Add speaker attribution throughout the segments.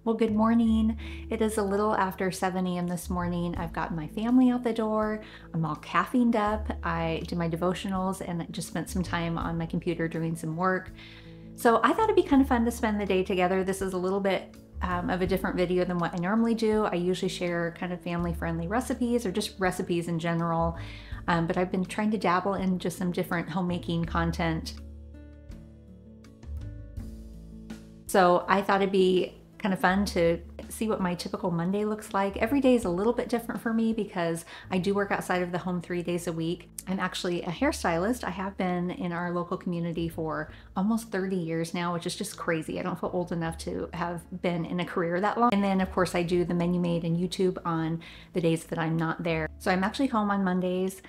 Speaker 1: Well, good morning. It is a little after 7 a.m. this morning. I've gotten my family out the door. I'm all caffeined up. I did my devotionals and I just spent some time on my computer doing some work. So I thought it'd be kind of fun to spend the day together. This is a little bit of a different video than what I normally do. I usually share kind of family-friendly recipes or just recipes in general, but I've been trying to dabble in just some different homemaking content. So I thought it'd be kind of fun to see what my typical Monday looks like. Every day is a little bit different for me because I do work outside of the home 3 days a week. I'm actually a hairstylist. I have been in our local community for almost 30 years now, which is just crazy. I don't feel old enough to have been in a career that long. And then of course I do the Menu Maid and YouTube on the days that I'm not there. So I'm actually home on Mondays.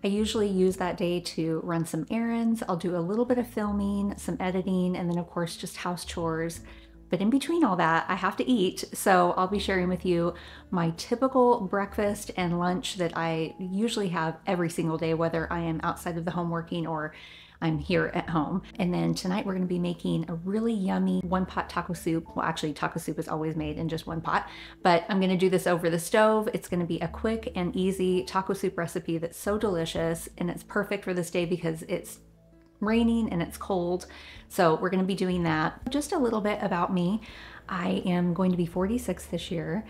Speaker 1: I usually use that day to run some errands. I'll do a little bit of filming, some editing, and then of course just house chores. But in between all that, I have to eat. So I'll be sharing with you my typical breakfast and lunch that I usually have every single day, whether I am outside of the home working or I'm here at home. And then tonight we're going to be making a really yummy one-pot taco soup. Well, actually taco soup is always made in just one pot, but I'm going to do this over the stove. It's going to be a quick and easy taco soup recipe that's so delicious, and it's perfect for this day because it's raining and it's cold. So we're going to be doing that. Just a little bit about me. I am going to be 46 this year.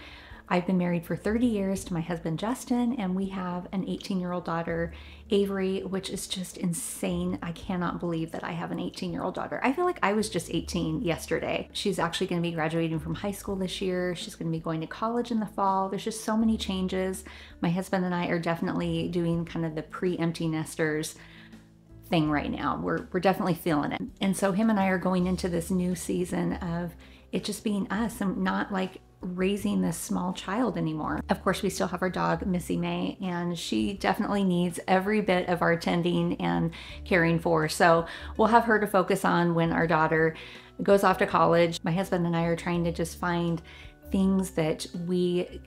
Speaker 1: I've been married for 30 years to my husband Justin, and we have an 18-year-old daughter, Avery, which is just insane. I cannot believe that I have an 18-year-old daughter. I feel like I was just 18 yesterday. She's actually going to be graduating from high school this year. She's going to be going to college in the fall. There's just so many changes. My husband and I are definitely doing kind of the pre-empty nesters thing right now. We're definitely feeling it. And so him and I are going into this new season of it just being us and not like raising this small child anymore. Of course, we still have our dog, Missy May, and she definitely needs every bit of our tending and caring for. So we'll have her to focus on when our daughter goes off to college. My husband and I are trying to just find things that we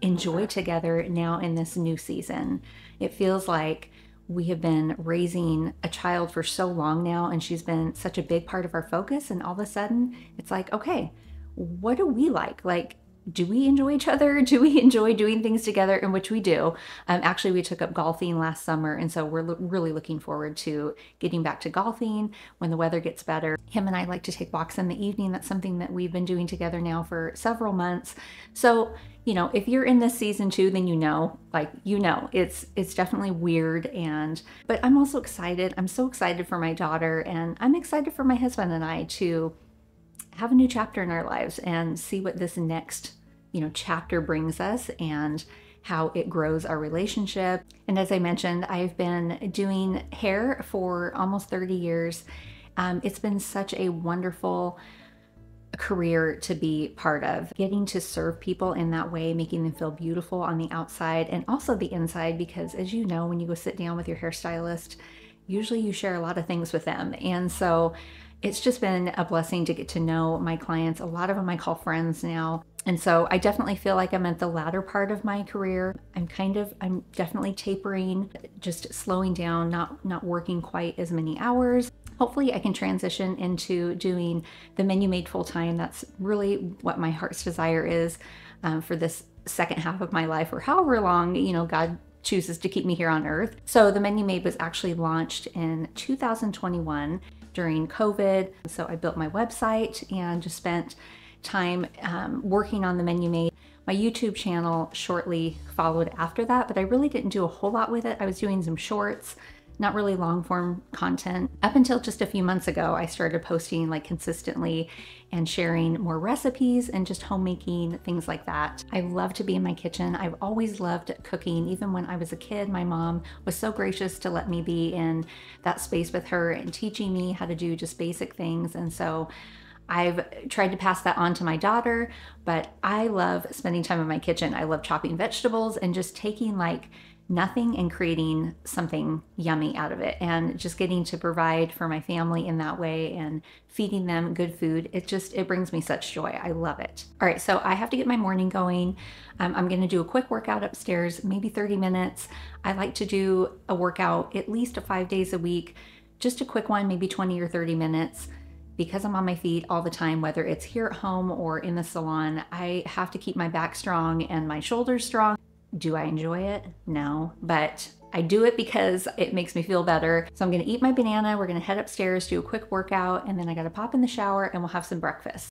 Speaker 1: enjoy together now in this new season. It feels like we have been raising a child for so long now, and she's been such a big part of our focus. And all of a sudden it's like, okay, what do we like? Like, do we enjoy each other? Do we enjoy doing things together? In which we do. Actually, we took up golfing last summer, and so we're really looking forward to getting back to golfing when the weather gets better. Him and I like to take walks in the evening. That's something that we've been doing together now for several months. So, you know, if you're in this season too, then you know, it's definitely weird, but I'm also excited. I'm so excited for my daughter, and I'm excited for my husband and I to have a new chapter in our lives and see what this next, chapter brings us and how it grows our relationship. And as I mentioned, I've been doing hair for almost 30 years. It's been such a wonderful career to be part of, getting to serve people in that way, making them feel beautiful on the outside and also the inside, because as you know, when you go sit down with your hairstylist, usually you share a lot of things with them. And so it's just been a blessing to get to know my clients. A lot of them I call friends now. And so I definitely feel like I'm at the latter part of my career. I'm definitely tapering, just slowing down, not working quite as many hours. Hopefully I can transition into doing the Menu Maid full-time. That's really what my heart's desire is for this second half of my life, or however long, God chooses to keep me here on earth. So the Menu Maid was actually launched in 2021 during COVID. So I built my website and just spent time working on the Menu Maid. My YouTube channel shortly followed after that, but I really didn't do a whole lot with it. I was doing some shorts, not really long form content. Up until just a few months ago, I started posting like consistently and sharing more recipes and just homemaking, things like that. I love to be in my kitchen. I've always loved cooking. Even when I was a kid, my mom was so gracious to let me be in that space with her and teaching me how to do just basic things. And so I've tried to pass that on to my daughter, but I love spending time in my kitchen. I love chopping vegetables and just taking like nothing and creating something yummy out of it, and just getting to provide for my family in that way and feeding them good food. It brings me such joy. I love it. All right, so I have to get my morning going. I'm gonna do a quick workout upstairs, maybe 30 minutes. I like to do a workout at least 5 days a week, Just a quick one, maybe 20 or 30 minutes. Because I'm on my feet all the time, whether it's here at home or in the salon, I have to keep my back strong and my shoulders strong. Do I enjoy it? No, but I do it because it makes me feel better. So I'm gonna eat my banana, we're gonna head upstairs, do a quick workout, and then I gotta pop in the shower and we'll have some breakfast.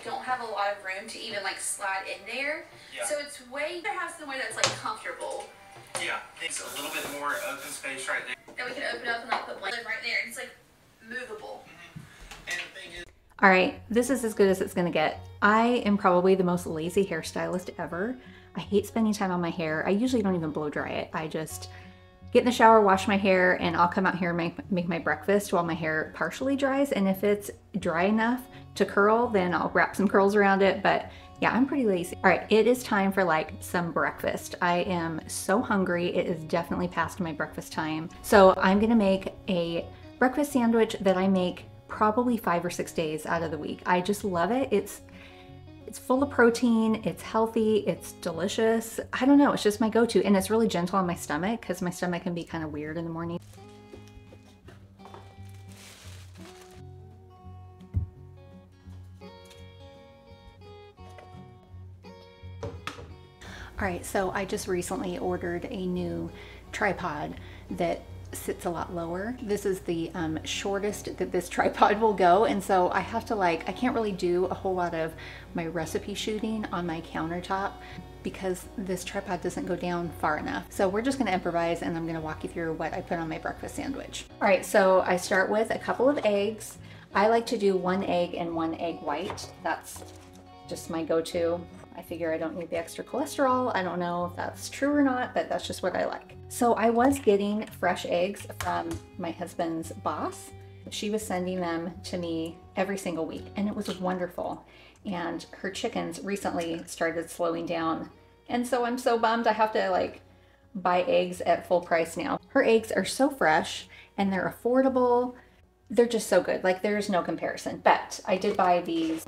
Speaker 2: Don't have a lot of room to even like slide in there. Yeah. So it's way to have somewhere that's like comfortable.
Speaker 3: Yeah, it's a little bit more open space right there.
Speaker 2: That we can open up and like put blanket right there. And it's like movable.
Speaker 3: And the thing is,
Speaker 1: all right, this is as good as it's gonna get. I am probably the most lazy hairstylist ever. I hate spending time on my hair. I usually don't even blow dry it. I just get in the shower, wash my hair, and I'll come out here and make my breakfast while my hair partially dries. And if it's dry enough to curl, then I'll wrap some curls around it. But yeah, I'm pretty lazy. All right, it is time for like some breakfast. I am so hungry. It is definitely past my breakfast time. So I'm gonna make a breakfast sandwich that I make probably 5 or 6 days out of the week. I just love it. It's full of protein, it's healthy, it's delicious. I don't know, it's just my go-to, and it's really gentle on my stomach because my stomach can be kind of weird in the morning. All right, so I just recently ordered a new tripod that sits a lot lower. This is the shortest that this tripod will go, and so I have to I can't really do a whole lot of my recipe shooting on my countertop because this tripod doesn't go down far enough. So we're just gonna improvise, and I'm gonna walk you through what I put on my breakfast sandwich. All right, so I start with a couple of eggs. I like to do 1 egg and 1 egg white. That's just my go-to. I figure I don't need the extra cholesterol. I don't know if that's true or not, but that's just what I like. So I was getting fresh eggs from my husband's boss. She was sending them to me every single week, and it was wonderful. And her chickens recently started slowing down. And so I'm so bummed I have to buy eggs at full price now. Her eggs are so fresh and they're affordable. They're just so good. There's no comparison. But I did buy these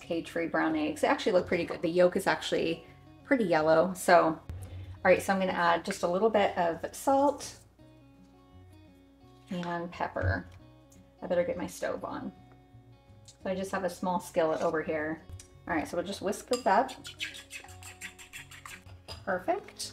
Speaker 1: cage-free brown eggs. They actually look pretty good. The yolk is actually pretty yellow. So, all right, so I'm gonna add just a little bit of salt and pepper. I better get my stove on. So I just have a small skillet over here. All right, so we'll just whisk this up. Perfect.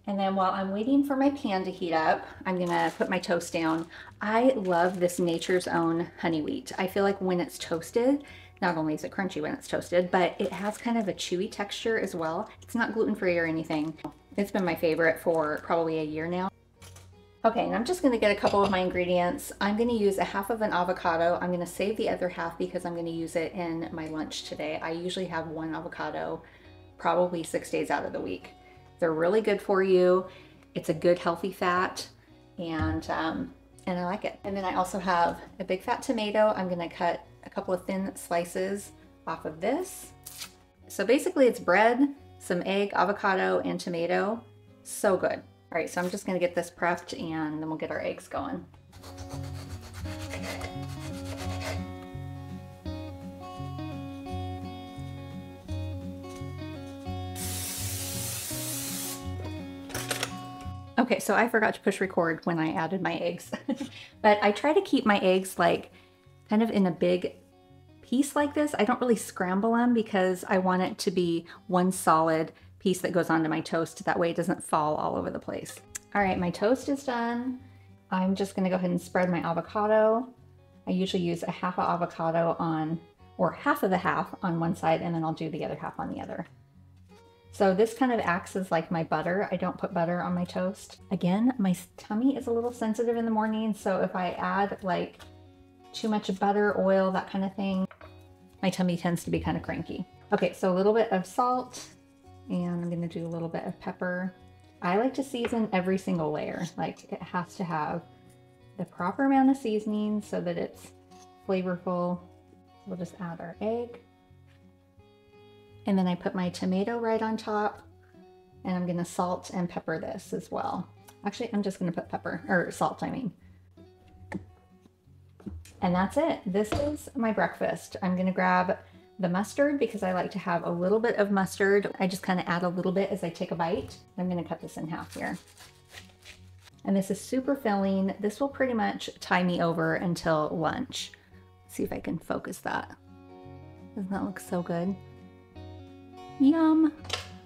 Speaker 1: And then while I'm waiting for my pan to heat up, I'm gonna put my toast down. I love this Nature's Own honey wheat. I feel like when it's toasted, not only is it crunchy when it's toasted, but it has kind of a chewy texture as well. It's not gluten-free or anything. It's been my favorite for probably a year now. Okay, and I'm just gonna get a couple of my ingredients. I'm gonna use a half of an avocado. I'm gonna save the other half because I'm gonna use it in my lunch today. I usually have 1 avocado probably 6 days out of the week. They're really good for you. It's a good healthy fat, and I like it. And then I also have a big fat tomato. I'm gonna cut a couple of thin slices off of this. So basically it's bread, some egg, avocado, and tomato. So good. All right, so I'm just gonna get this prepped and then we'll get our eggs going. Okay, so I forgot to push record when I added my eggs, but I try to keep my eggs kind of in a big piece like this. I don't really scramble them because I want it to be one solid piece that goes onto my toast. That way it doesn't fall all over the place. All right, my toast is done. I'm just gonna go ahead and spread my avocado. I usually use a half of avocado on, or half of the half on one side, and then I'll do the other half on the other. So this kind of acts as like my butter. I don't put butter on my toast. Again, my tummy is a little sensitive in the morning, so if I add like too much butter, oil, that kind of thing, my tummy tends to be kind of cranky. Okay, so a little bit of salt, and I'm gonna do a little bit of pepper. I like to season every single layer. Like, it has to have the proper amount of seasoning so that it's flavorful. We'll just add our egg. And then I put my tomato right on top, and I'm gonna salt and pepper this as well. Actually, I'm just gonna put pepper, or salt, I mean. And that's it. This is my breakfast. I'm gonna grab the mustard because I like to have a little bit of mustard. I just kind of add a little bit as I take a bite. I'm gonna cut this in half here. And this is super filling. This will pretty much tie me over until lunch. Let's see if I can focus that. Doesn't that look so good? Yum.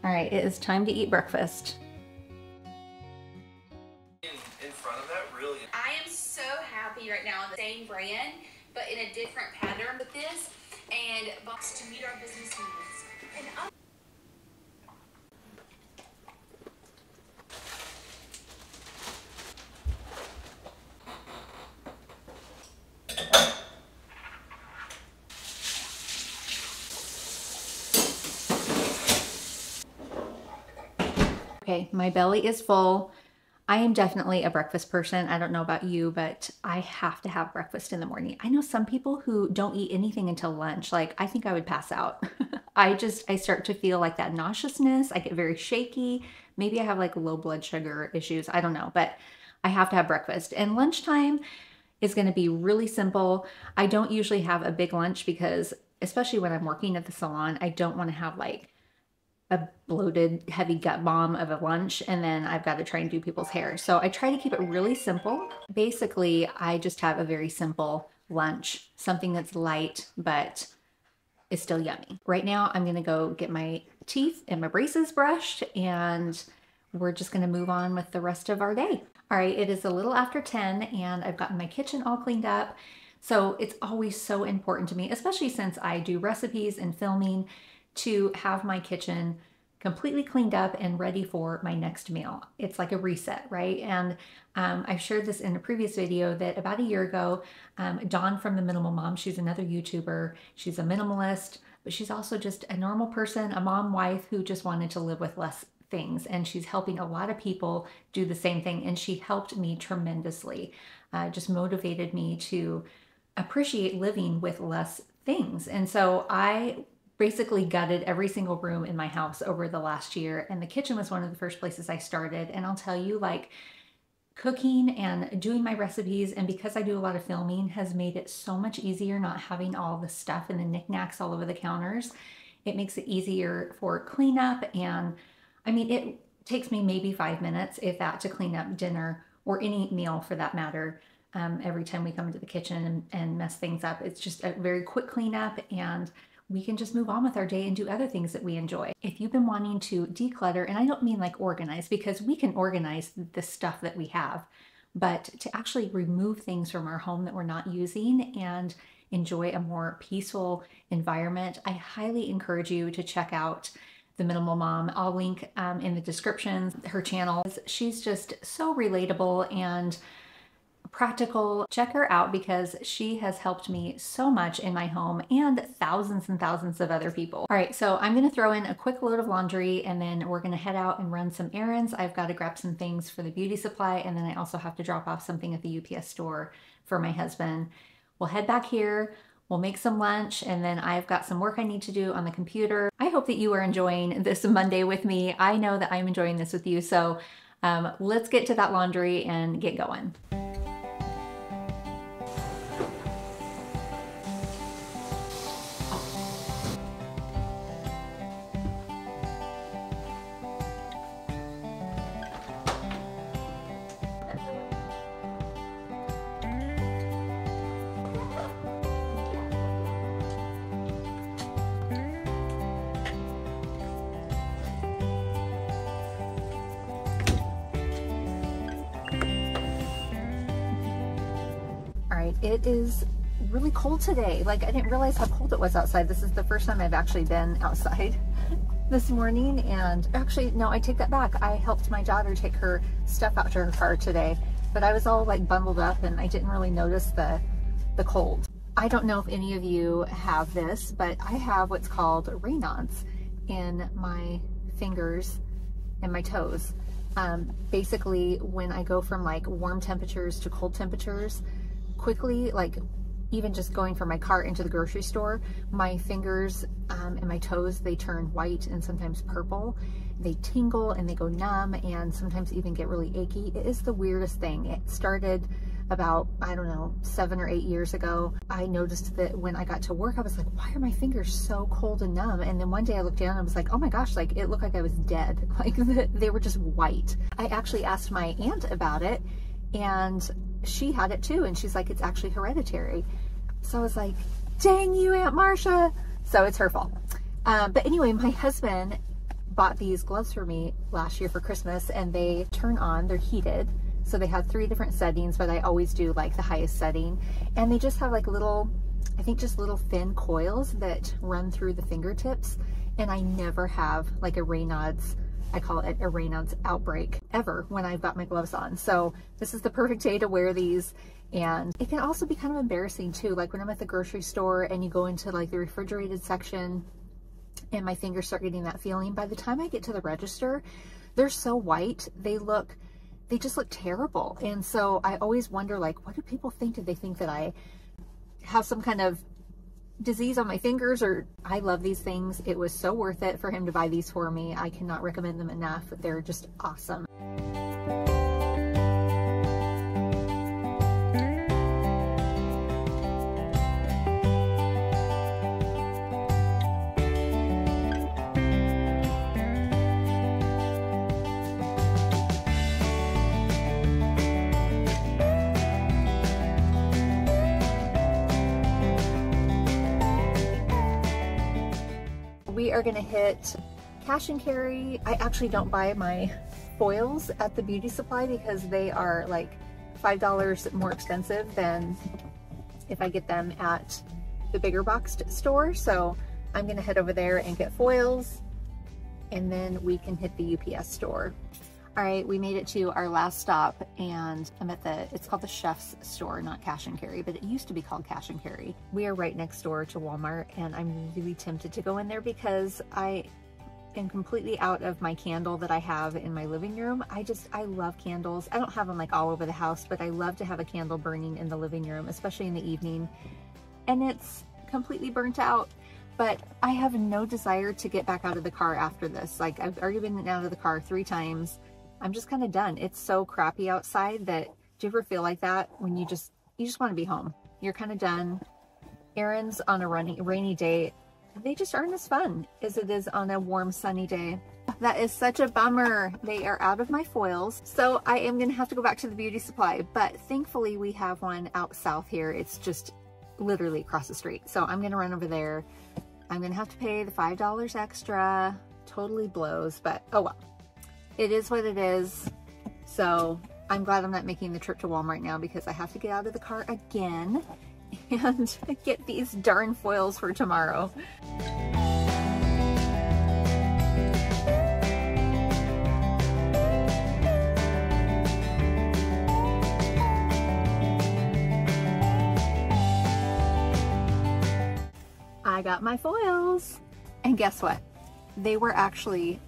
Speaker 1: All right, it is time to eat breakfast.
Speaker 3: In front of that, really.
Speaker 2: I am so happy right now in the same brand, but in a different pattern with this, and box to meet our business needs. And
Speaker 1: Okay, my belly is full. I am definitely a breakfast person. I don't know about you, but I have to have breakfast in the morning. I know some people who don't eat anything until lunch. Like, I think I would pass out. I start to feel like that nauseousness. I get very shaky. Maybe I have like low blood sugar issues. I don't know, but I have to have breakfast. And lunchtime is going to be really simple. I don't usually have a big lunch because, especially when I'm working at the salon, I don't want to have like a bloated, heavy gut bomb of a lunch, and then I've got to try and do people's hair. So I try to keep it really simple. Basically, I just have a very simple lunch, something that's light, but is still yummy. Right now, I'm gonna go get my teeth and my braces brushed, and we're just gonna move on with the rest of our day. All right, it is a little after 10, and I've gotten my kitchen all cleaned up. So it's always so important to me, especially since I do recipes and filming, to have my kitchen completely cleaned up and ready for my next meal. It's like a reset, right? And I've shared this in a previous video that about a year ago, Dawn from The Minimal Mom, she's another YouTuber. She's a minimalist, but she's also just a normal person, a mom, wife who just wanted to live with less things. And she's helping a lot of people do the same thing. And she helped me tremendously, just motivated me to appreciate living with less things. And so I basically gutted every single room in my house over the last year, and the kitchen was one of the first places I started. And I'll tell you, like, cooking and doing my recipes, and because I do a lot of filming, has made it so much easier not having all the stuff and the knickknacks all over the counters. It makes it easier for cleanup, and I mean, it takes me maybe 5 minutes, if that, to clean up dinner or any meal for that matter. Every time we come into the kitchen and mess things up, it's just a very quick cleanup, and we can just move on with our day and do other things that we enjoy. If you've been wanting to declutter, and I don't mean like organize, because we can organize the stuff that we have, but to actually remove things from our home that we're not using and enjoy a more peaceful environment, I highly encourage you to check out The Minimal Mom. I'll link in the description her channel. She's just so relatable and practical. Check her out because she has helped me so much in my home and thousands of other people. All right, so I'm gonna throw in a quick load of laundry, and then we're gonna head out and run some errands. I've got to grab some things for the beauty supply, and then I also have to drop off something at the UPS store for my husband. We'll head back here, we'll make some lunch, and then I've got some work I need to do on the computer. I hope that you are enjoying this Monday with me. I know that I'm enjoying this with you, so let's get to that laundry and get going. right, it is really cold today. Like, I didn't realize how cold it was outside. This is the first time I've actually been outside this morning. And actually, no, I take that back. I helped my daughter take her stuff out to her car today, but I was all like bundled up and I didn't really notice the cold. I don't know if any of you have this, but I have what's called Raynaud's in my fingers and my toes. Basically, when I go from like warm temperatures to cold temperatures quickly, like even just going from my car into the grocery store, my fingers and my toes, they turn white and sometimes purple. They tingle and they go numb and sometimes even get really achy. It is the weirdest thing. It started about, I don't know, 7 or 8 years ago. I noticed that when I got to work, I was like, why are my fingers so cold and numb? And then one day I looked down and I was like, oh my gosh, like it looked like I was dead. Like they were just white. I actually asked my aunt about it and she had it too. And she's like, it's actually hereditary. So I was like, dang you, Aunt Marcia. So it's her fault. But anyway, my husband bought these gloves for me last year for Christmas and they turn on, they're heated. So they have 3 different settings, but I always do like the highest setting. And they just have like little, I think just little thin coils that run through the fingertips. And I never have like a Raynaud's, I call it a Raynaud's outbreak ever when I've got my gloves on. So this is the perfect day to wear these. And it can also be kind of embarrassing too. Like when I'm at the grocery store and you go into like the refrigerated section and my fingers start getting that feeling. By the time I get to the register, they're so white. They just look terrible. And so I always wonder, like, what do people think? Did they think that I have some kind of disease on my fingers? Or I love these things. It was so worth it for him to buy these for me. I cannot recommend them enough. They're just awesome. We are gonna hit cash and carry. I actually don't buy my foils at the beauty supply because they are like $5 more expensive than if I get them at the bigger boxed store. So I'm gonna head over there and get foils and then we can hit the UPS store. All right, we made it to our last stop and I'm at it's called the Chef's store, not Cash and Carry, but it used to be called Cash and Carry. We are right next door to Walmart and I'm really tempted to go in there because I am completely out of my candle that I have in my living room. I love candles. I don't have them like all over the house, but I love to have a candle burning in the living room, especially in the evening. And it's completely burnt out. But I have no desire to get back out of the car after this. Like I've already been out of the car 3 times. I'm just kind of done. It's so crappy outside that, do you ever feel like that when you just want to be home? You're kind of done. Errands on a rainy day, they just aren't as fun as it is on a warm sunny day. That is such a bummer. They are out of my foils. So I am going to have to go back to the beauty supply, but thankfully we have one out south here. It's just literally across the street. So I'm going to run over there. I'm going to have to pay the $5 extra. Totally blows, but oh well. It is what it is. So I'm glad I'm not making the trip to Walmart now because I have to get out of the car again and get these darn foils for tomorrow. I got my foils and guess what? They were actually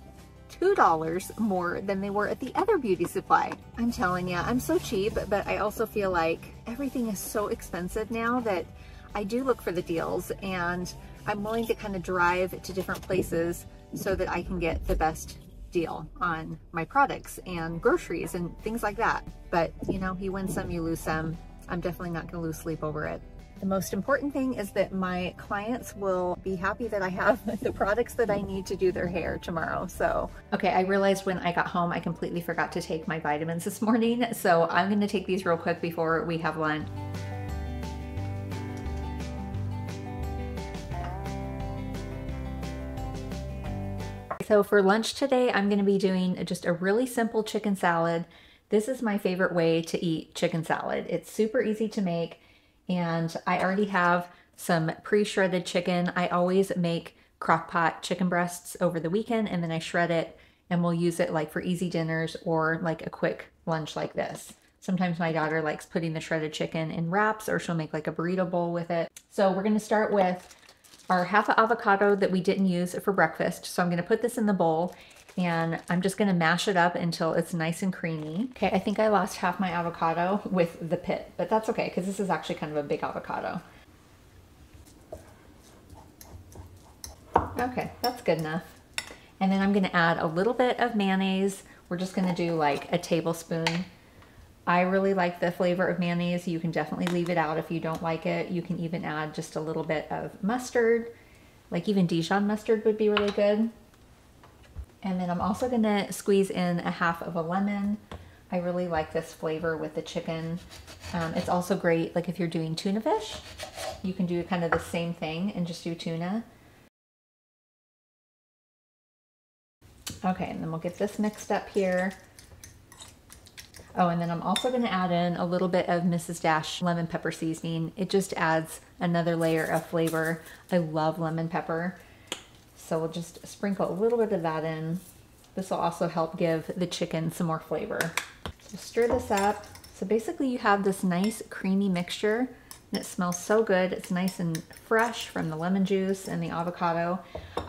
Speaker 1: $2 more than they were at the other beauty supply. I'm telling you, I'm so cheap, but I also feel like everything is so expensive now that I do look for the deals and I'm willing to kind of drive to different places so that I can get the best deal on my products and groceries and things like that. But you know, you win some, you lose some. I'm definitely not gonna lose sleep over it. The most important thing is that my clients will be happy that I have the products that I need to do their hair tomorrow. So, okay, I realized when I got home, I completely forgot to take my vitamins this morning. So I'm going to take these real quick before we have lunch. So for lunch today, I'm going to be doing just a really simple chicken salad. This is my favorite way to eat chicken salad. It's super easy to make. And I already have some pre-shredded chicken. I always make crock pot chicken breasts over the weekend and then I shred it and we'll use it like for easy dinners or like a quick lunch like this. Sometimes my daughter likes putting the shredded chicken in wraps or she'll make like a burrito bowl with it. So we're gonna start with our half a avocado that we didn't use for breakfast. So I'm gonna put this in the bowl and I'm just gonna mash it up until it's nice and creamy. Okay, I think I lost half my avocado with the pit, but that's okay because this is actually kind of a big avocado. Okay, that's good enough. And then I'm gonna add a little bit of mayonnaise. We're just gonna do like a tablespoon. I really like the flavor of mayonnaise. You can definitely leave it out if you don't like it. You can even add just a little bit of mustard, like even Dijon mustard would be really good. And then I'm also gonna squeeze in a half of a lemon. I really like this flavor with the chicken. It's also great, like if you're doing tuna fish, you can do kind of the same thing and just do tuna. Okay, and then we'll get this mixed up here. Oh, and then I'm also gonna add in a little bit of Mrs. Dash lemon pepper seasoning. It just adds another layer of flavor. I love lemon pepper. So we'll just sprinkle a little bit of that in. This will also help give the chicken some more flavor. So stir this up. So basically you have this nice creamy mixture and it smells so good. It's nice and fresh from the lemon juice and the avocado.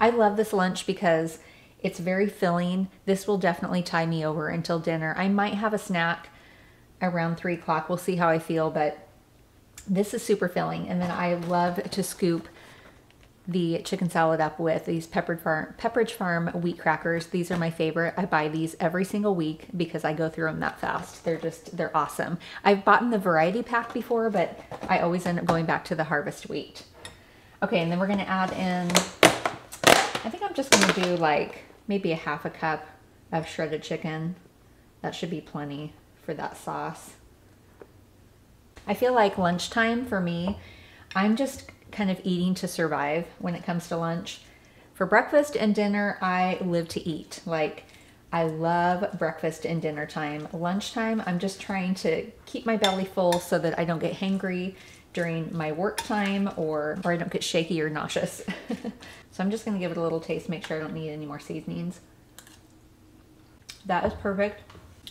Speaker 1: I love this lunch because it's very filling. This will definitely tie me over until dinner. I might have a snack around 3 o'clock. We'll see how I feel, but this is super filling. And then I love to scoop the chicken salad up with these Pepperidge Farm wheat crackers. These are my favorite. I buy these every single week because I go through them that fast. They're awesome. I've bought in the variety pack before, but I always end up going back to the harvest wheat. Okay, and then we're gonna add in, I think I'm just gonna do like maybe a half a cup of shredded chicken. That should be plenty for that sauce. I feel like lunchtime for me, I'm just kind of eating to survive when it comes to lunch. For breakfast and dinner, I live to eat. Like, I love breakfast and dinner time. Lunchtime, I'm just trying to keep my belly full so that I don't get hangry during my work time or I don't get shaky or nauseous. So I'm just gonna give it a little taste, make sure I don't need any more seasonings. That is perfect.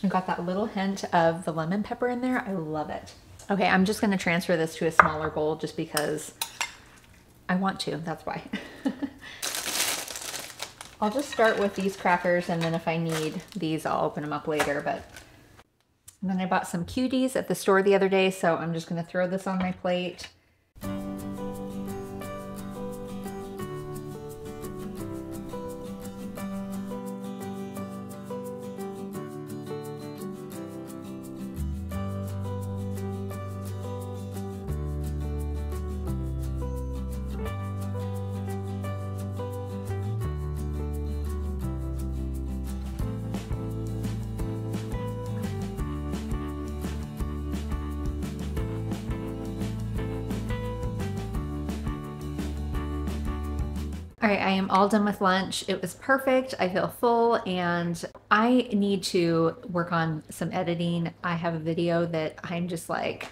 Speaker 1: I got that little hint of the lemon pepper in there. I love it. Okay, I'm just gonna transfer this to a smaller bowl just because I want to, that's why. I'll just start with these crackers and then if I need these, I'll open them up later. And then I bought some cuties at the store the other day, so I'm just gonna throw this on my plate. All right, I am all done with lunch. It was perfect. I feel full and I need to work on some editing. I have a video that I'm just like,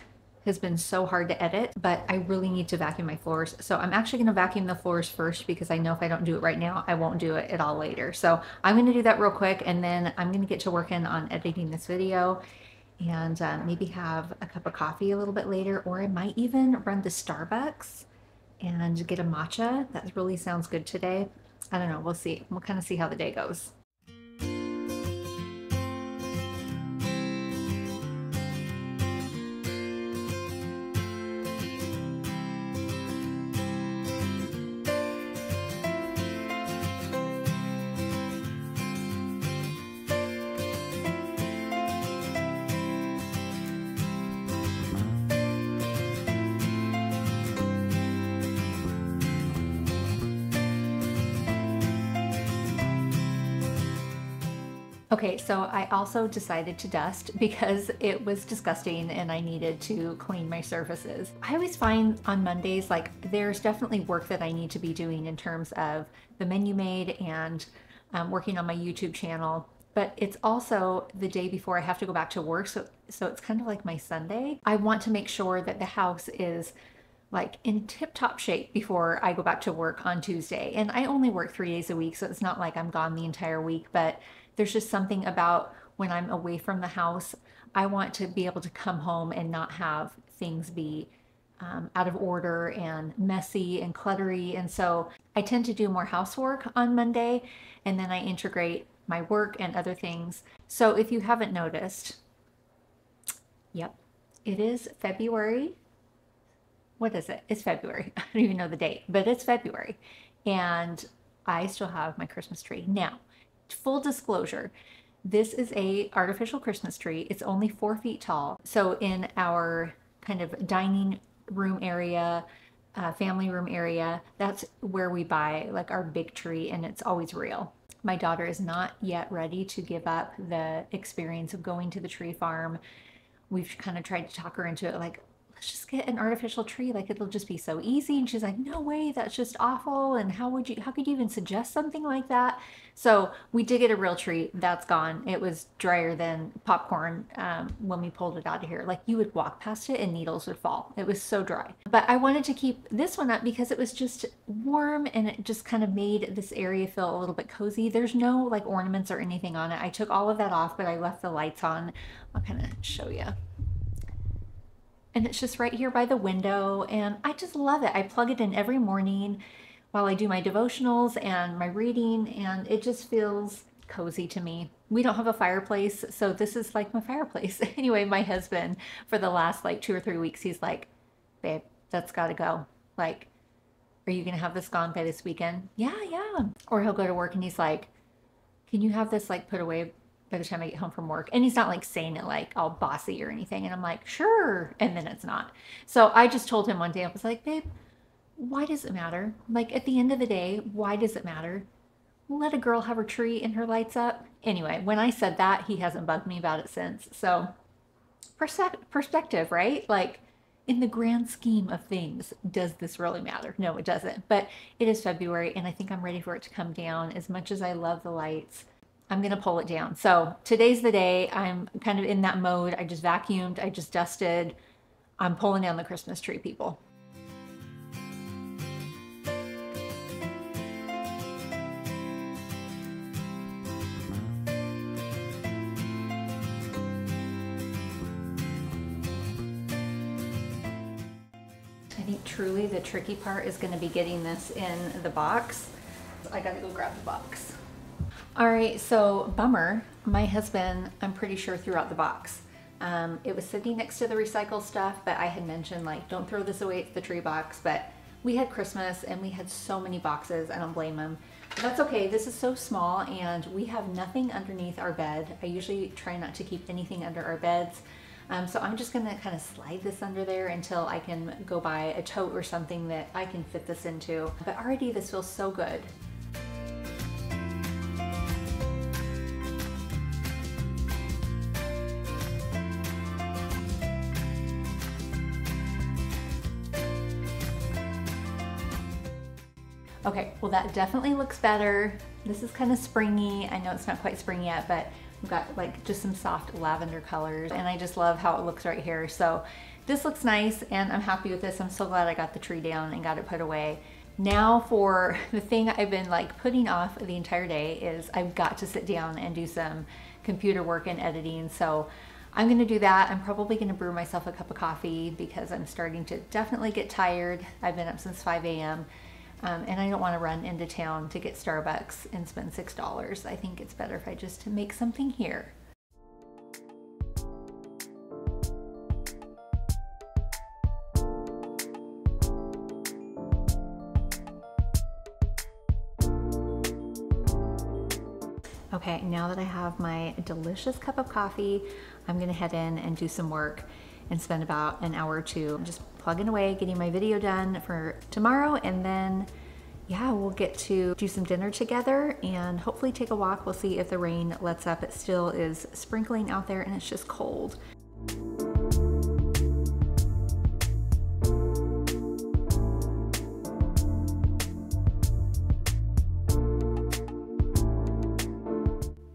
Speaker 1: has been so hard to edit, but I really need to vacuum my floors. So I'm actually gonna vacuum the floors first because I know if I don't do it right now, I won't do it at all later. So I'm gonna do that real quick and then I'm gonna get to working on editing this video and maybe have a cup of coffee a little bit later, or I might even run to Starbucks and get a matcha. That really sounds good today. I don't know, we'll see. We'll kind of see how the day goes. Okay, so I also decided to dust because it was disgusting and I needed to clean my surfaces. I always find on Mondays, like there's definitely work that I need to be doing in terms of the Menu Maid and working on my YouTube channel. but it's also the day before I have to go back to work. So it's kind of like my Sunday. I want to make sure that the house is like in tip-top shape before I go back to work on Tuesday. And I only work 3 days a week, so it's not like I'm gone the entire week, but there's just something about when I'm away from the house, I want to be able to come home and not have things be out of order and messy and cluttery. And so I tend to do more housework on Monday, and then I integrate my work and other things. So if you haven't noticed, yep, it is February. What is it? It's February. I don't even know the date, but it's February. And I still have my Christmas tree. Now, full disclosure, this is a artificial Christmas tree. It's only 4 feet tall. So in our kind of dining room area, family room area, that's where we buy like our big tree, and it's always real. My daughter is not yet ready to give up the experience of going to the tree farm. We've kind of tried to talk her into it, like, let's just get an artificial tree, like it'll just be so easy. And she's like, no way, that's just awful. And how could you even suggest something like that? So we did get a real tree. That's gone. It was drier than popcorn when we pulled it out of here. Like, you would walk past it and needles would fall. It was so dry. But I wanted to keep this one up because it was just warm, and it just kind of made this area feel a little bit cozy. There's no like ornaments or anything on it. I took all of that off, but I left the lights on. I'll kind of show you. And it's just right here by the window, and I just love it. I plug it in every morning while I do my devotionals and my reading, and it just feels cozy to me. We don't have a fireplace, so this is like my fireplace. Anyway, my husband, for the last like 2 or 3 weeks, he's like, babe, that's gotta go. Like, are you gonna have this gone by this weekend? Yeah. Or he'll go to work and he's like, can you have this like put away by the time I get home from work? And he's not like saying it like all bossy or anything. And I'm like, sure. And then it's not. So I just told him one day, I was like, babe, why does it matter? Like, at the end of the day, why does it matter? Let a girl have her tree and her lights up. Anyway, when I said that, he hasn't bugged me about it since. So perspective, right? Like, in the grand scheme of things, does this really matter? No, it doesn't. But it is February, and I think I'm ready for it to come down. As much as I love the lights, I'm gonna pull it down. So today's the day. I'm kind of in that mode. I just vacuumed, I just dusted. I'm pulling down the Christmas tree, people. I think truly the tricky part is gonna be getting this in the box. I gotta go grab the box. All right, so bummer. My husband, I'm pretty sure, threw out the box. It was sitting next to the recycle stuff, but I had mentioned like, don't throw this away, it's the tree box. But we had Christmas and we had so many boxes. I don't blame him. But that's okay. This is so small, and we have nothing underneath our bed. I usually try not to keep anything under our beds. So I'm just gonna kind of slide this under there until I can go buy a tote or something that I can fit this into. But already this feels so good. Okay, well that definitely looks better. This is kind of springy. I know it's not quite spring yet, but we've got like just some soft lavender colors, and I just love how it looks right here. So this looks nice, and I'm happy with this. I'm so glad I got the tree down and got it put away. Now for the thing I've been like putting off the entire day is I've got to sit down and do some computer work and editing. So I'm gonna do that. I'm probably gonna brew myself a cup of coffee because I'm starting to definitely get tired. I've been up since 5 a.m. And I don't want to run into town to get Starbucks and spend $6. I think it's better if I just make something here. Okay, now that I have my delicious cup of coffee, I'm gonna head in and do some work and spend about an hour or two just plugging away, getting my video done for tomorrow, and then yeah, we'll get to do some dinner together and hopefully take a walk. We'll see if the rain lets up. It still is sprinkling out there and it's just cold.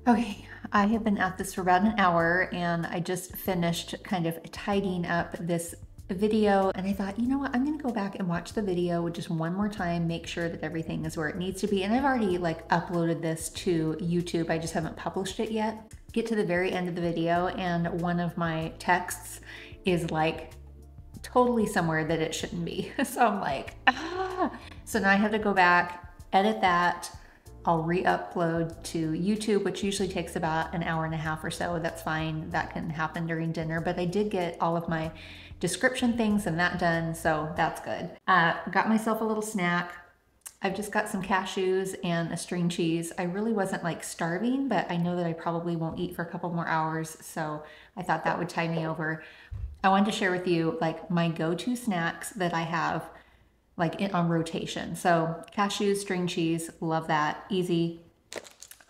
Speaker 1: Okay, I have been at this for about an hour and I just finished kind of tidying up this video, and I thought, you know what, I'm gonna go back and watch the video just one more time, make sure that everything is where it needs to be. And I've already like uploaded this to YouTube, I just haven't published it yet. Get to the very end of the video and one of my texts is like totally somewhere that it shouldn't be. So I'm like, ah. So now I have to go back, edit that. I'll re-upload to YouTube, which usually takes about an hour and a half or so. That's fine, that can happen during dinner, but I did get all of my description things and that done, so that's good. Got myself a little snack. I've just got some cashews and a string cheese. I really wasn't like starving, but I know that I probably won't eat for a couple more hours, so I thought that would tide me over. I wanted to share with you like my go-to snacks that I have like on rotation. So cashews, string cheese, love that, easy.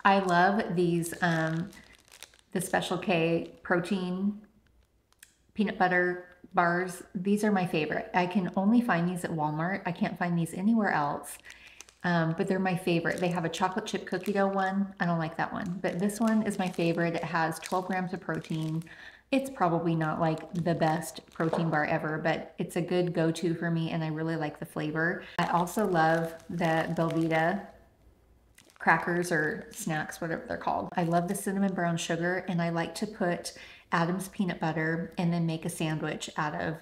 Speaker 1: I love these, the Special K protein peanut butter bars. These are my favorite. I can only find these at Walmart. I can't find these anywhere else, but they're my favorite. They have a chocolate chip cookie dough one. I don't like that one, but this one is my favorite. It has 12 grams of protein. It's probably not like the best protein bar ever, but it's a good go-to for me and I really like the flavor. I also love the Belvita crackers or snacks, whatever they're called. I love the cinnamon brown sugar, and I like to put Adam's peanut butter and then make a sandwich out of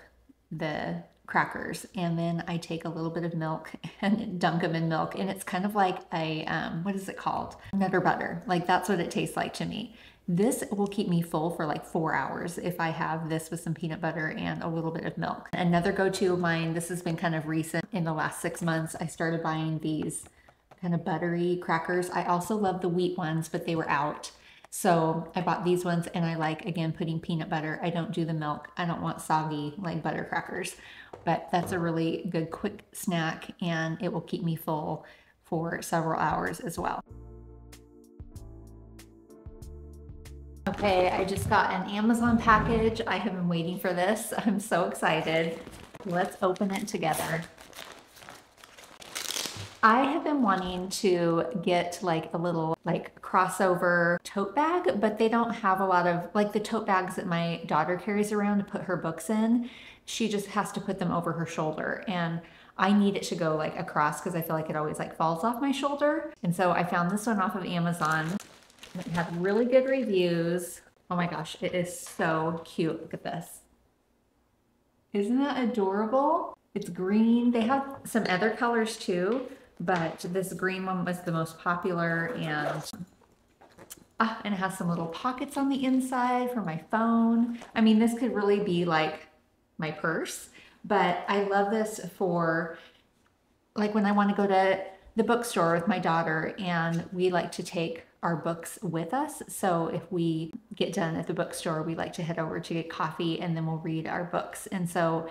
Speaker 1: the crackers. And then I take a little bit of milk and dunk them in milk. And it's kind of like a, what is it called? Nutter butter. Like that's what it tastes like to me. This will keep me full for like 4 hours if I have this with some peanut butter and a little bit of milk. Another go-to of mine, this has been kind of recent in the last 6 months, I started buying these kind of buttery crackers. I also love the wheat ones, but they were out. So I bought these ones, and I like, again, putting peanut butter. I don't do the milk. I don't want soggy like butter crackers, but that's a really good quick snack and it will keep me full for several hours as well. Okay, I just got an Amazon package. I have been waiting for this. I'm so excited. Let's open it together. I have been wanting to get like a little like crossover tote bag, but they don't have a lot of like the tote bags that my daughter carries around to put her books in. She just has to put them over her shoulder, and I need it to go like across because I feel like it always like falls off my shoulder. And so I found this one off of Amazon. It had really good reviews. Oh my gosh, it is so cute. Look at this. Isn't that adorable? It's green. They have some other colors too, but this green one was the most popular, and it has some little pockets on the inside for my phone. I mean, this could really be like my purse, but I love this for like when I want to go to the bookstore with my daughter, and we like to take our books with us. So if we get done at the bookstore, we like to head over to get coffee and then we'll read our books. And so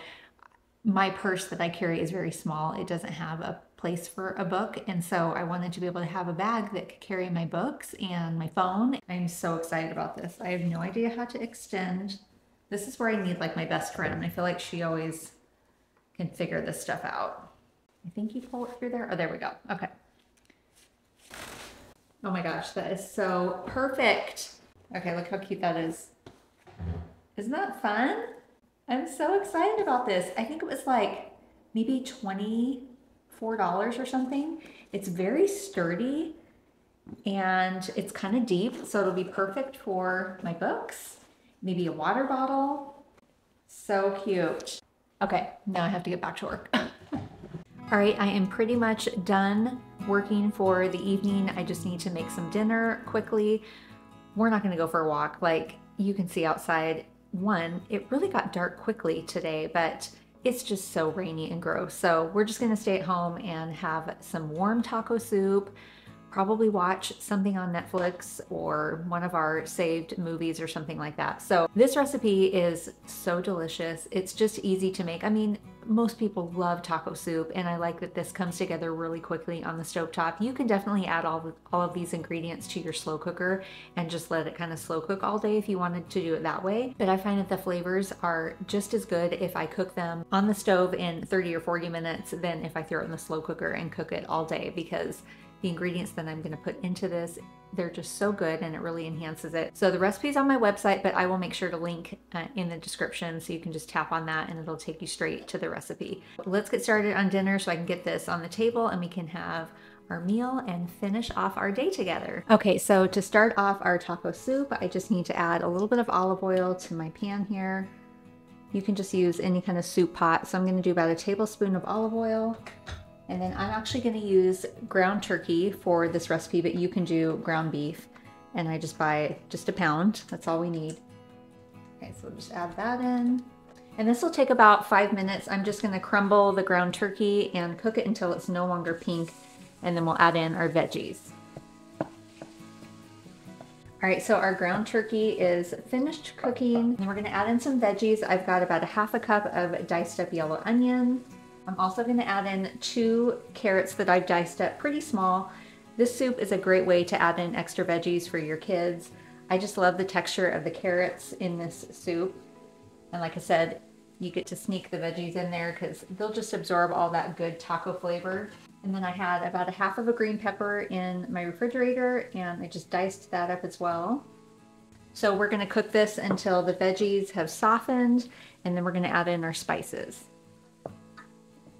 Speaker 1: my purse that I carry is very small. It doesn't have a place for a book. And so I wanted to be able to have a bag that could carry my books and my phone. I'm so excited about this. I have no idea how to extend. This is where I need like my best friend. I feel like she always can figure this stuff out. I think you pull it through there. Oh, there we go. Okay. Oh my gosh, that is so perfect. Okay, look how cute that is. Isn't that fun? I'm so excited about this. I think it was like maybe $24 or something. It's very sturdy and it's kind of deep, so it'll be perfect for my books, maybe a water bottle. So cute. Okay, now I have to get back to work. All right, I am pretty much done working for the evening. I just need to make some dinner quickly. We're not gonna go for a walk. Like you can see outside, one, it really got dark quickly today, but it's just so rainy and gross. So we're just gonna stay at home and have some warm taco soup, probably watch something on Netflix or one of our saved movies or something like that. So this recipe is so delicious. It's just easy to make. I mean, most people love taco soup, and I like that this comes together really quickly on the stovetop. You can definitely add all of these ingredients to your slow cooker and just let it kind of slow cook all day if you wanted to do it that way. But I find that the flavors are just as good if I cook them on the stove in 30 or 40 minutes than if I throw it in the slow cooker and cook it all day, because the ingredients that I'm going to put into this. They're just so good and it really enhances it. So the recipe's on my website, but I will make sure to link in the description so you can just tap on that and it'll take you straight to the recipe. Let's get started on dinner so I can get this on the table and we can have our meal and finish off our day together. Okay, so to start off our taco soup, I just need to add a little bit of olive oil to my pan here. You can just use any kind of soup pot. So I'm going to do about a tablespoon of olive oil. And then I'm actually going to use ground turkey for this recipe, but you can do ground beef. And I just buy just a pound. That's all we need. Okay, so we'll just add that in. And this will take about 5 minutes. I'm just going to crumble the ground turkey and cook it until it's no longer pink. And then we'll add in our veggies. All right, so our ground turkey is finished cooking. And we're going to add in some veggies. I've got about a half a cup of diced up yellow onion. I'm also going to add in 2 carrots that I've diced up pretty small. This soup is a great way to add in extra veggies for your kids. I just love the texture of the carrots in this soup. And like I said, you get to sneak the veggies in there because they'll just absorb all that good taco flavor. And then I had about a half of a green pepper in my refrigerator and I just diced that up as well. So we're going to cook this until the veggies have softened and then we're going to add in our spices.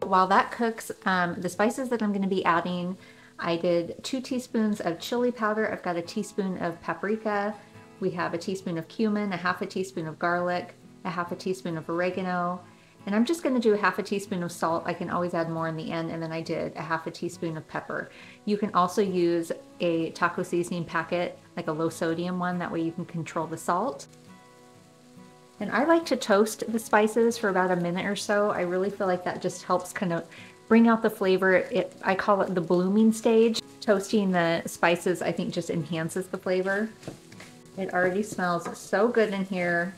Speaker 1: While that cooks, the spices that I'm going to be adding, I did 2 teaspoons of chili powder. I've got a teaspoon of paprika. We have a teaspoon of cumin, a half a teaspoon of garlic, a half a teaspoon of oregano. And I'm just going to do a half a teaspoon of salt. I can always add more in the end. And then I did a half a teaspoon of pepper. You can also use a taco seasoning packet, like a low sodium one. That way you can control the salt. And I like to toast the spices for about a minute or so. I really feel like that just helps kind of bring out the flavor. I call it the blooming stage. Toasting the spices, I think, just enhances the flavor. It already smells so good in here.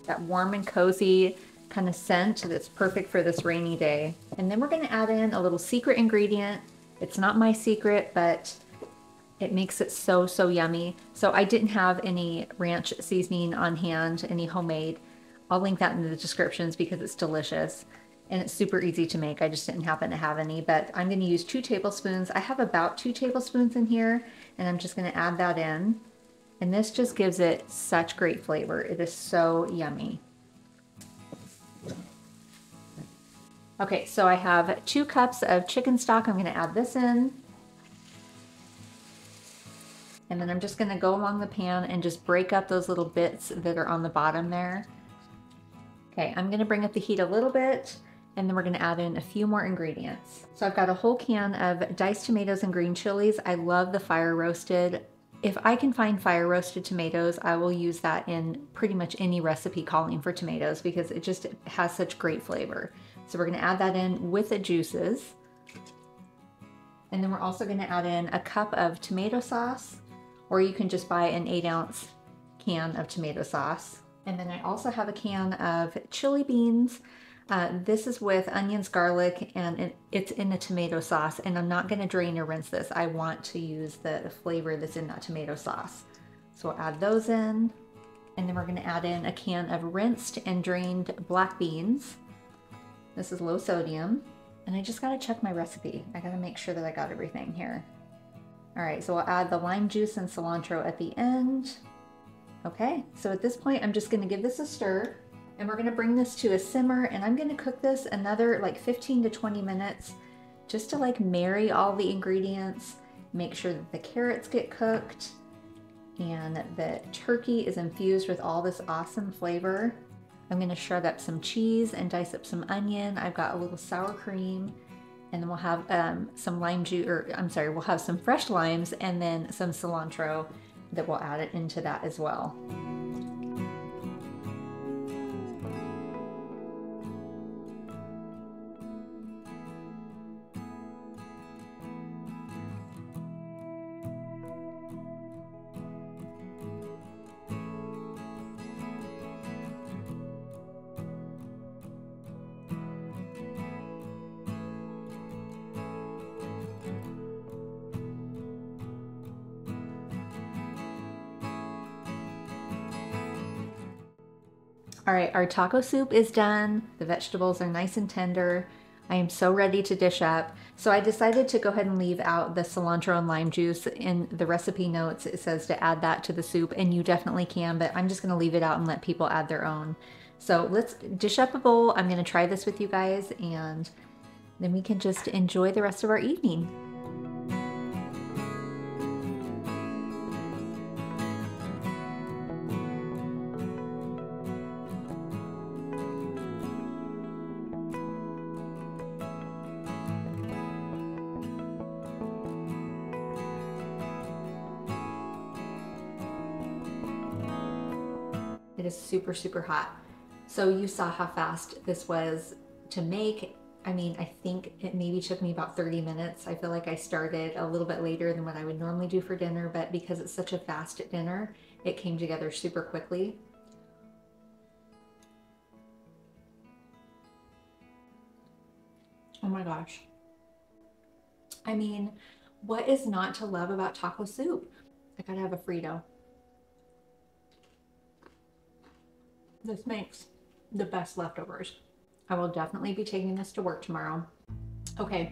Speaker 1: That warm and cozy kind of scent that's perfect for this rainy day. And then we're going to add in a little secret ingredient. It's not my secret, but it makes it so, so yummy. So I didn't have any ranch seasoning on hand, any homemade. I'll link that in the descriptions because it's delicious and it's super easy to make. I just didn't happen to have any, but I'm going to use 2 tablespoons. I have about 2 tablespoons in here and I'm just going to add that in. And this just gives it such great flavor. It is so yummy. Okay, so I have 2 cups of chicken stock. I'm going to add this in. And then I'm just going to go along the pan and just break up those little bits that are on the bottom there. Okay, I'm going to bring up the heat a little bit and then we're going to add in a few more ingredients. So I've got a whole can of diced tomatoes and green chilies. I love the fire roasted. If I can find fire roasted tomatoes, I will use that in pretty much any recipe calling for tomatoes because it just has such great flavor. So we're going to add that in with the juices. And then we're also going to add in a cup of tomato sauce. Or you can just buy an 8-ounce can of tomato sauce. And then I also have a can of chili beans. This is with onions, garlic, and it's in a tomato sauce. And I'm not going to drain or rinse this. I want to use the flavor that's in that tomato sauce. So we'll add those in. And then we're going to add in a can of rinsed and drained black beans. This is low sodium. And I just got to check my recipe. I got to make sure that I got everything here. All right, so we'll add the lime juice and cilantro at the end. Okay, so at this point, I'm just gonna give this a stir and we're gonna bring this to a simmer and I'm gonna cook this another like 15 to 20 minutes just to like marry all the ingredients, make sure that the carrots get cooked and the turkey is infused with all this awesome flavor. I'm gonna shred up some cheese and dice up some onion. I've got a little sour cream. And then we'll have some lime juice, or I'm sorry, we'll have some fresh limes and then some cilantro that we'll add it into that as well. All right, our taco soup is done. The vegetables are nice and tender. I am so ready to dish up. So I decided to go ahead and leave out the cilantro and lime juice. In the recipe notes, it says to add that to the soup, and you definitely can, but I'm just gonna leave it out and let people add their own. So let's dish up a bowl. I'm gonna try this with you guys, and then we can just enjoy the rest of our evening. It is super, super hot. So you saw how fast this was to make. I mean, I think it maybe took me about 30 minutes. I feel like I started a little bit later than what I would normally do for dinner, but because it's such a fast dinner, it came together super quickly. Oh my gosh. I mean, what is not to love about taco soup? I gotta have a Frito. This makes the best leftovers. I will definitely be taking this to work tomorrow. Okay,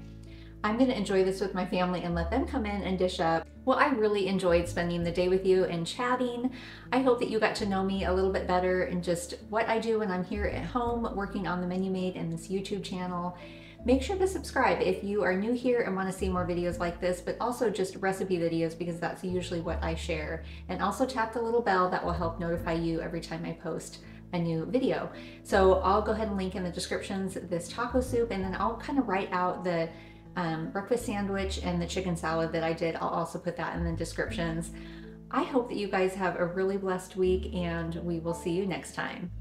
Speaker 1: I'm gonna enjoy this with my family and let them come in and dish up. Well, I really enjoyed spending the day with you and chatting. I hope that you got to know me a little bit better and just what I do when I'm here at home working on the Menu Maid and this YouTube channel. Make sure to subscribe if you are new here and want to see more videos like this, but also just recipe videos because that's usually what I share. And also tap the little bell that will help notify you every time I post a new video. So I'll go ahead and link in the descriptions this taco soup, and then I'll kind of write out the breakfast sandwich and the chicken salad that I did. I'll also put that in the descriptions. I hope that you guys have a really blessed week, and we will see you next time.